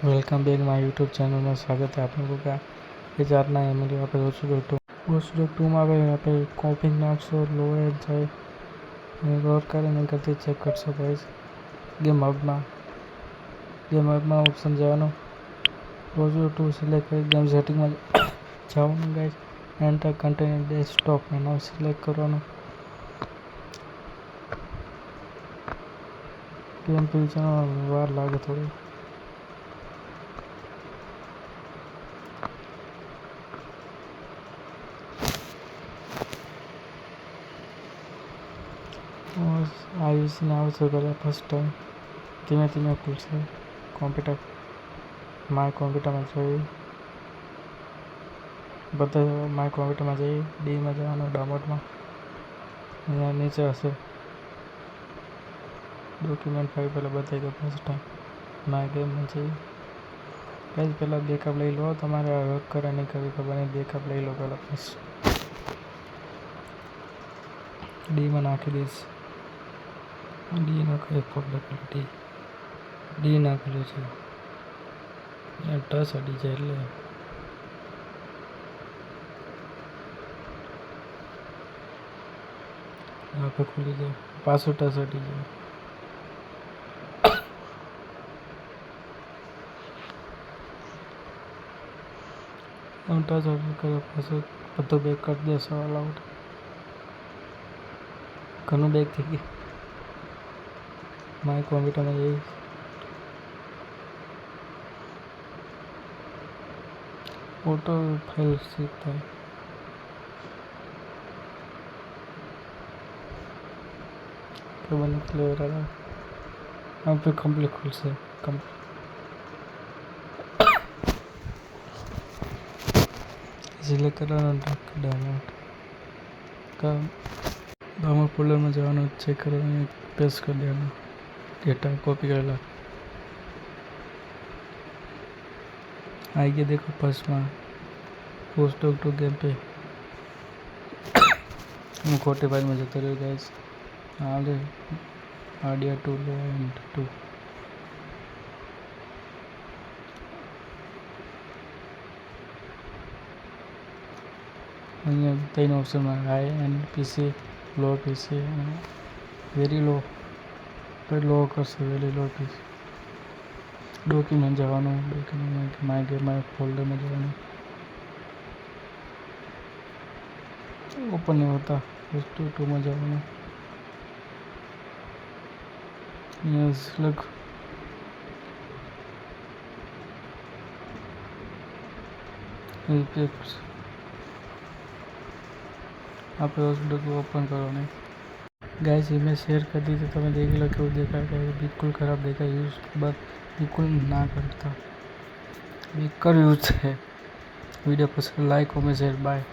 Welcome back my YouTube channel में स्वागत है आप लोगों का। ये जानना है मेरे यहाँ पे वॉच2 में आप यहाँ पे कॉपिंग नाखशो लो एड जाए गौर करें करते चेक कर सो गाइस। गेम हब में ऑप्शन जानो वॉच2 सिलेक्ट कर गेम सेटिंग में जाओ गाइस। एंटर कंटेंट डेस्कटॉप एना सिलेक्ट करवानो। गेम पीछे वार लागे थोड़ी आयुष ने आवश्यक करे फर्स्ट टाइम धीमे धीमे खुलશે कॉम्प्यूटर माय कॉम्प्यूटर में जाइए बता माय कॉम्प्यूटर में जाइए डी में जाना डाउनलोड में अँ नीचे हसे डॉक्यूमेंट फाइल पहले बताएगा फर्स्ट टाइम माय गेम में जाइए गाइस। पहला बैकअप ले लो तुम्हारे वर्क करे नहीं कभी खबर नहीं बैकअप ले लो पहला फर्स्ट डी में नाखी दीश डी नाखो फोल्डर पर डी नाखेलो है टच अड़ी जाए એટલે यहाँ पे खुली जाए पासवर्ड टच अड़ी जाए हम टच अड़ी करे पासवर्ड બધો બેક कर दे सवाल आउट ઘણું બેક થઈ ગયું माय कंप्यूटर में यही फोटो फाइल सीखता है क्या बने क्लियर आ रहा है यहाँ पे कंप्लीट खुल से इसलिए कराना डाउनलोड फोल्डर में जाना चेक करना पेस्ट कर देना डेटा कॉपी करेला आई गया देखो फर्स्ट में वॉच2 गेम पे હું ખોટી ફાઇલમાં જતો રહ્યો ગાઈસ। આલે આડિયા 2 લો એન્ડ 2 અહીંયા ત્રણ ઓપ્શનમાં high end PC low PC very low पर लो कर से वेरी लो पीस डॉक्यूमेंट जावानो document my game my folder में जावानो ओपन नहीं होता वॉच2 में जावानो यस लग आप वॉच2 को ओपन करो नहीं गाइस इमेज शेयर कर दी तो तुम्हें देख लो क्यों देखा बिल्कुल ख़राब देखा यूज़ बट बिल्कुल ना करता बेकार यूज है। वीडियो पसंद लाइक कमेंट शेयर बाय।